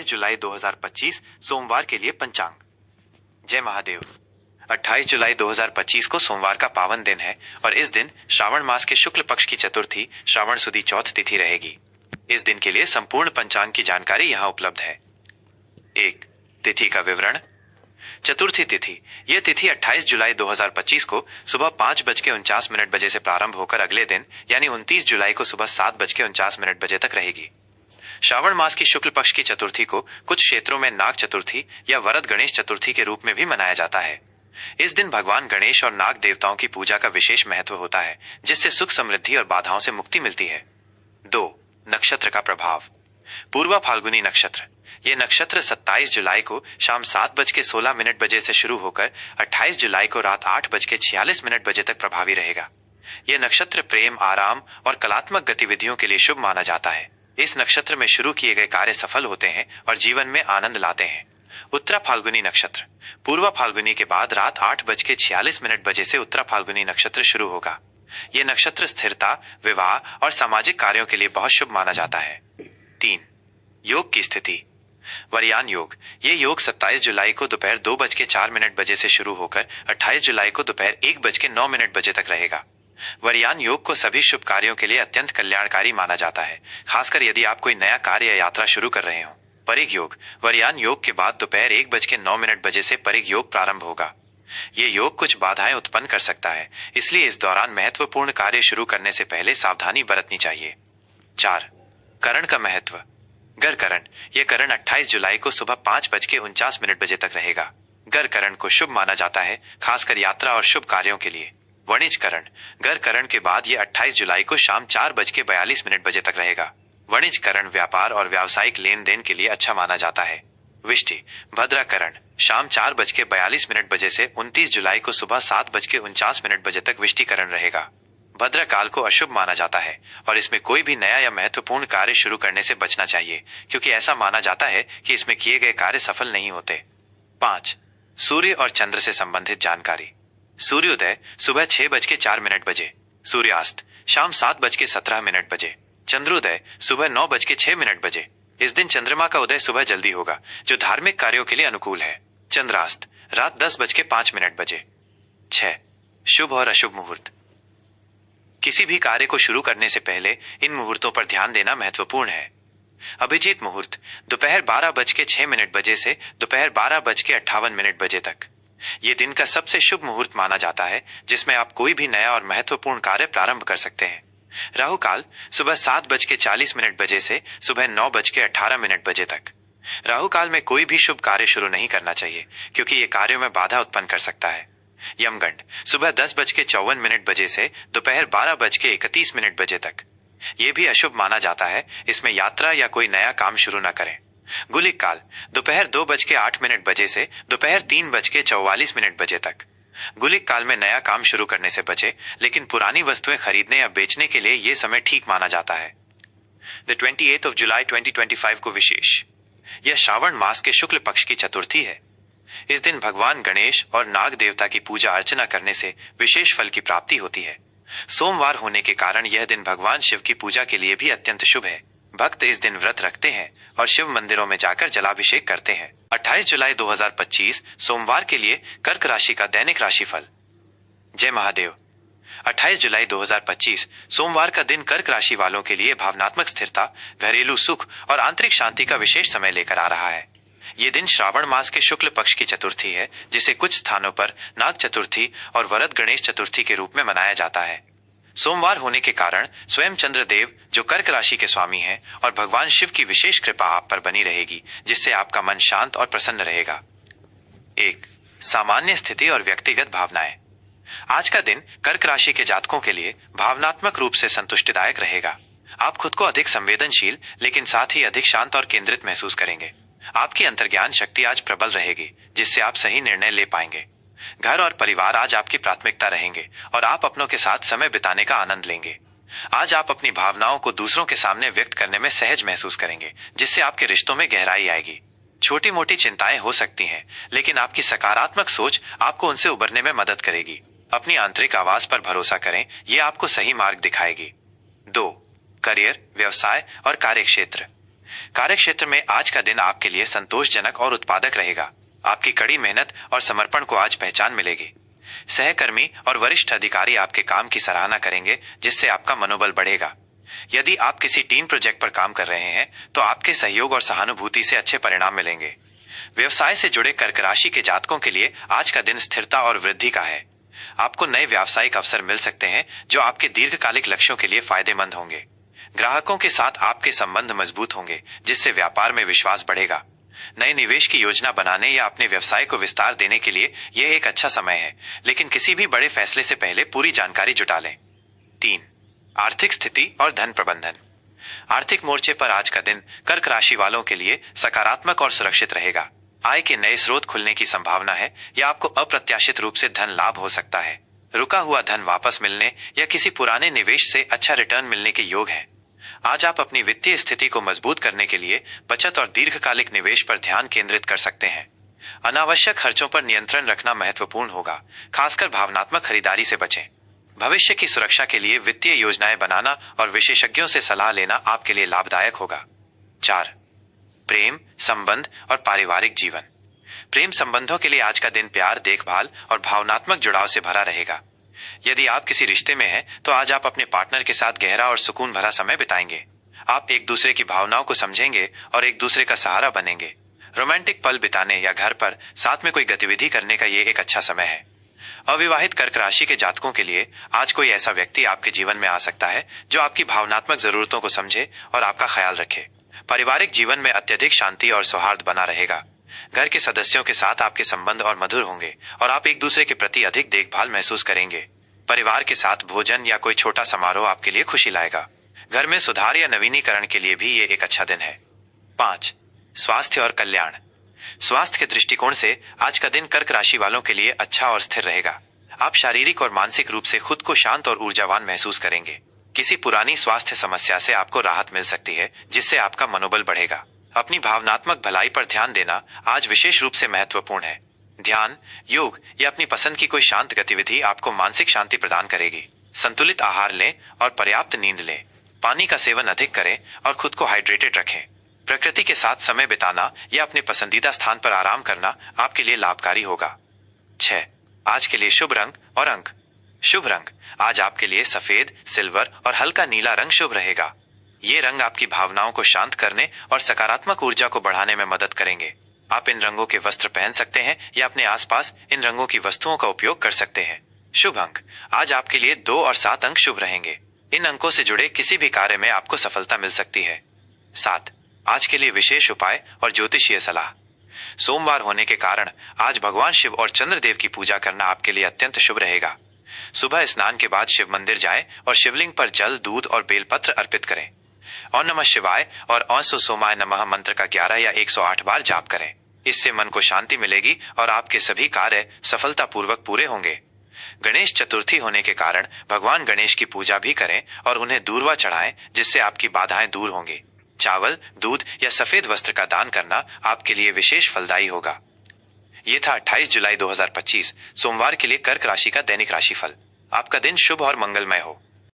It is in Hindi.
जुलाई 2025 सोमवार के लिए पंचांग। जय महादेव। 28 जुलाई 2025 को सोमवार का पावन दिन है और इस दिन श्रावण मास के शुक्ल पक्ष की चतुर्थी श्रावण सुदी चौथ तिथि रहेगी। इस दिन के लिए संपूर्ण पंचांग की जानकारी यहाँ उपलब्ध है। 1. तिथि का विवरण। चतुर्थी तिथि। यह तिथि 28 जुलाई 2025 को सुबह 5:49 बजे से प्रारंभ होकर अगले दिन यानी 29 जुलाई को सुबह 7:49 बजे तक रहेगी। श्रावण मास की शुक्ल पक्ष की चतुर्थी को कुछ क्षेत्रों में नाग चतुर्थी या वरद गणेश चतुर्थी के रूप में भी मनाया जाता है। इस दिन भगवान गणेश और नाग देवताओं की पूजा का विशेष महत्व होता है, जिससे सुख समृद्धि और बाधाओं से मुक्ति मिलती है। 2. नक्षत्र का प्रभाव। पूर्वा फाल्गुनी नक्षत्र। ये नक्षत्र 27 जुलाई को शाम 7:16 बजे से शुरू होकर 28 जुलाई को रात 8:46 बजे तक प्रभावी रहेगा। यह नक्षत्र प्रेम, आराम और कलात्मक गतिविधियों के लिए शुभ माना जाता है। इस नक्षत्र में शुरू किए गए कार्य सफल होते हैं और जीवन में आनंद लाते हैं। उत्तरा फाल्गुनी नक्षत्र। पूर्वा फाल्गुनी के बाद रात 8:46 बजे से उत्तरा फाल्गुनी नक्षत्र शुरू होगा। यह नक्षत्र स्थिरता, विवाह और सामाजिक कार्यों के लिए बहुत शुभ माना जाता है। 3. योग की स्थिति। वरयान योग। ये योग 27 जुलाई को दोपहर 2:04 बजे से शुरू होकर 28 जुलाई को दोपहर 1:09 बजे तक रहेगा। वरयान योग को सभी शुभ कार्यों के लिए अत्यंत कल्याणकारी माना जाता है, खासकर यदि आप कोई नया कार्य या यात्रा शुरू कर रहे हो। परिग योग। वरयान योग के बाद दोपहर 1:09 बजे से परिग योग प्रारंभ होगा। ये योग कुछ बाधाएं उत्पन्न कर सकता है, इसलिए इस दौरान महत्वपूर्ण कार्य शुरू करने से पहले सावधानी बरतनी चाहिए। 4. करण का महत्व। गर करण। यह करण 28 जुलाई को सुबह 5:49 बजे तक रहेगा। गर करण को शुभ माना जाता है, खासकर यात्रा और शुभ कार्यों के लिए। वणिज करण। गर करण के बाद यह 28 जुलाई को शाम 4:42 बजे तक रहेगा। वणिज करण व्यापार और व्यावसायिक लेन देन के लिए अच्छा माना जाता है। विष्टि। भद्राकरण। शाम 4:42 बजे से 29 जुलाई को सुबह 7:49 बजे तक विष्टिकरण रहेगा। भद्रकाल को अशुभ माना जाता है और इसमें कोई भी नया या महत्वपूर्ण कार्य शुरू करने से बचना चाहिए, क्योंकि ऐसा माना जाता है कि इसमें किए गए कार्य सफल नहीं होते। 5. सूर्य और चंद्र से संबंधित जानकारी। सूर्योदय सुबह 6:04 बजे। सूर्यास्त शाम 7:17 बजे। चंद्रोदय सुबह 9:06 बजे। इस दिन चंद्रमा का उदय सुबह जल्दी होगा, जो धार्मिक कार्यों के लिए अनुकूल है। चंद्रास्त रात 10:05 बजे। 6. शुभ और अशुभ मुहूर्त। किसी भी कार्य को शुरू करने से पहले इन मुहूर्तों पर ध्यान देना महत्वपूर्ण है। अभिजीत मुहूर्त दोपहर 12:06 बजे से दोपहर 12:58 बजे तक। ये दिन का सबसे शुभ मुहूर्त माना जाता है, जिसमें आप कोई भी नया और महत्वपूर्ण कार्य प्रारंभ कर सकते हैं। राहु काल सुबह 7:40 बजे से सुबह 9:18 बजे तक। राहु काल में कोई भी शुभ कार्य शुरू नहीं करना चाहिए, क्योंकि ये कार्यों में बाधा उत्पन्न कर सकता है। यमगंड सुबह 10:54 बजे से दोपहर 12:31 बजे तक। ये भी अशुभ माना जाता है, इसमें यात्रा या कोई नया काम शुरू न करें। गुलिक काल दोपहर 2:08 बजे से दोपहर 3:44 बजे तक। गुलिक काल में नया काम शुरू करने से बचे, लेकिन पुरानी वस्तुएं खरीदने या बेचने के लिए यह समय ठीक माना जाता है। 28 जुलाई 2025 को विशेष। यह श्रावण मास के शुक्ल पक्ष की चतुर्थी है। इस दिन भगवान गणेश और नाग देवता की पूजा अर्चना करने से विशेष फल की प्राप्ति होती है। सोमवार होने के कारण यह दिन भगवान शिव की पूजा के लिए भी अत्यंत शुभ है। भक्त इस दिन व्रत रखते हैं और शिव मंदिरों में जाकर जलाभिषेक करते हैं। 28 जुलाई 2025 सोमवार के लिए कर्क राशि का दैनिक राशिफल। जय महादेव। 28 जुलाई 2025 सोमवार का दिन कर्क राशि वालों के लिए भावनात्मक स्थिरता, घरेलू सुख और आंतरिक शांति का विशेष समय लेकर आ रहा है। ये दिन श्रावण मास के शुक्ल पक्ष की चतुर्थी है, जिसे कुछ स्थानों पर नाग चतुर्थी और वरद गणेश चतुर्थी के रूप में मनाया जाता है। सोमवार होने के कारण स्वयं चंद्रदेव, जो कर्क राशि के स्वामी हैं, और भगवान शिव की विशेष कृपा आप पर बनी रहेगी, जिससे आपका मन शांत और प्रसन्न रहेगा। 1. सामान्य स्थिति और व्यक्तिगत भावनाएं। आज का दिन कर्क राशि के जातकों के लिए भावनात्मक रूप से संतुष्टिदायक रहेगा। आप खुद को अधिक संवेदनशील लेकिन साथ ही अधिक शांत और केंद्रित महसूस करेंगे। आपकी अंतर्ज्ञान शक्ति आज प्रबल रहेगी, जिससे आप सही निर्णय ले पाएंगे। घर और परिवार आज आपकी प्राथमिकता रहेंगे और आप अपनों के साथ समय बिताने का आनंद लेंगे। आज आप अपनी भावनाओं को दूसरों के सामने व्यक्त करने में सहज महसूस करेंगे, जिससे आपके रिश्तों में गहराई आएगी। छोटी मोटी चिंताएं हो सकती हैं, लेकिन आपकी सकारात्मक सोच आपको उनसे उबरने में मदद करेगी। अपनी आंतरिक आवाज पर भरोसा करें, ये आपको सही मार्ग दिखाएगी। 2. करियर, व्यवसाय और कार्यक्षेत्र। कार्यक्षेत्र में आज का दिन आपके लिए संतोषजनक और उत्पादक रहेगा। आपकी कड़ी मेहनत और समर्पण को आज पहचान मिलेगी। सहकर्मी और वरिष्ठ अधिकारी आपके काम की सराहना करेंगे, जिससे आपका मनोबल बढ़ेगा। यदि आप किसी टीम प्रोजेक्ट पर काम कर रहे हैं तो आपके सहयोग और सहानुभूति से अच्छे परिणाम मिलेंगे। व्यवसाय से जुड़े कर्क राशि के जातकों के लिए आज का दिन स्थिरता और वृद्धि का है। आपको नए व्यावसायिक अवसर मिल सकते हैं जो आपके दीर्घकालिक लक्ष्यों के लिए फायदेमंद होंगे। ग्राहकों के साथ आपके संबंध मजबूत होंगे, जिससे व्यापार में विश्वास बढ़ेगा। नए निवेश की योजना बनाने या अपने व्यवसाय को विस्तार देने के लिए यह एक अच्छा समय है, लेकिन किसी भी बड़े फैसले से पहले पूरी जानकारी जुटा लें। 3. आर्थिक स्थिति और धन प्रबंधन। आर्थिक मोर्चे पर आज का दिन कर्क राशि वालों के लिए सकारात्मक और सुरक्षित रहेगा। आय के नए स्रोत खुलने की संभावना है या आपको अप्रत्याशित रूप से धन लाभ हो सकता है। रुका हुआ धन वापस मिलने या किसी पुराने निवेश से अच्छा रिटर्न मिलने के योग है। आज आप अपनी वित्तीय स्थिति को मजबूत करने के लिए बचत और दीर्घकालिक निवेश पर ध्यान केंद्रित कर सकते हैं। अनावश्यक खर्चों पर नियंत्रण रखना महत्वपूर्ण होगा, खासकर भावनात्मक खरीदारी से बचें। भविष्य की सुरक्षा के लिए वित्तीय योजनाएं बनाना और विशेषज्ञों से सलाह लेना आपके लिए लाभदायक होगा। 4. प्रेम, संबंध और पारिवारिक जीवन। प्रेम संबंधों के लिए आज का दिन प्यार, देखभाल और भावनात्मक जुड़ाव से भरा रहेगा। यदि आप किसी रिश्ते में हैं, तो आज आप अपने पार्टनर के साथ गहरा और सुकून भरा समय बिताएंगे। आप एक दूसरे की भावनाओं को समझेंगे और एक दूसरे का सहारा बनेंगे। रोमांटिक पल बिताने या घर पर साथ में कोई गतिविधि करने का ये एक अच्छा समय है। अविवाहित कर्क राशि के जातकों के लिए आज कोई ऐसा व्यक्ति आपके जीवन में आ सकता है जो आपकी भावनात्मक जरूरतों को समझे और आपका ख्याल रखे। पारिवारिक जीवन में अत्यधिक शांति और सौहार्द बना रहेगा। घर के सदस्यों के साथ आपके संबंध और मधुर होंगे और आप एक दूसरे के प्रति अधिक देखभाल महसूस करेंगे। परिवार के साथ भोजन या कोई छोटा समारोह आपके लिए खुशी लाएगा। घर में सुधार या नवीनीकरण के लिए भी ये एक अच्छा दिन है। 5. स्वास्थ्य और कल्याण। स्वास्थ्य के दृष्टिकोण से आज का दिन कर्क राशि वालों के लिए अच्छा और स्थिर रहेगा। आप शारीरिक और मानसिक रूप से खुद को शांत और ऊर्जावान महसूस करेंगे। किसी पुरानी स्वास्थ्य समस्या से आपको राहत मिल सकती है, जिससे आपका मनोबल बढ़ेगा। अपनी भावनात्मक भलाई पर ध्यान देना आज विशेष रूप से महत्वपूर्ण है। ध्यान, योग या अपनी पसंद की कोई शांत गतिविधि आपको मानसिक शांति प्रदान करेगी। संतुलित आहार लें और पर्याप्त नींद लें। पानी का सेवन अधिक करें और खुद को हाइड्रेटेड रखें। प्रकृति के साथ समय बिताना या अपने पसंदीदा स्थान पर आराम करना आपके लिए लाभकारी होगा। 6. आज के लिए शुभ रंग और अंक। शुभ रंग आज आपके लिए सफेद, सिल्वर और हल्का नीला रंग शुभ रहेगा। ये रंग आपकी भावनाओं को शांत करने और सकारात्मक ऊर्जा को बढ़ाने में मदद करेंगे। आप इन रंगों के वस्त्र पहन सकते हैं या अपने आसपास इन रंगों की वस्तुओं का उपयोग कर सकते हैं। शुभ अंक आज आपके लिए 2 और 7 अंक शुभ रहेंगे। इन अंकों से जुड़े किसी भी कार्य में आपको सफलता मिल सकती है। 7. आज के लिए विशेष उपाय और ज्योतिषीय सलाह। सोमवार होने के कारण आज भगवान शिव और चंद्रदेव की पूजा करना आपके लिए अत्यंत शुभ रहेगा। सुबह स्नान के बाद शिव मंदिर जाएं और शिवलिंग पर जल, दूध और बेलपत्र अर्पित करें। ओम नमः शिवाय और ओम सुसोमाय नमः मंत्र का 11 या 108 बार जाप करें। इससे मन को शांति मिलेगी और आपके सभी कार्य सफलतापूर्वक पूरे होंगे। गणेश चतुर्थी होने के कारण भगवान गणेश की पूजा भी करें और उन्हें दूर्वा चढ़ाएं, जिससे आपकी बाधाएं दूर होंगी। चावल, दूध या सफेद वस्त्र का दान करना आपके लिए विशेष फलदायी होगा। ये था 28 जुलाई 2025 सोमवार के लिए कर्क राशि का दैनिक राशिफल। आपका दिन शुभ और मंगलमय हो।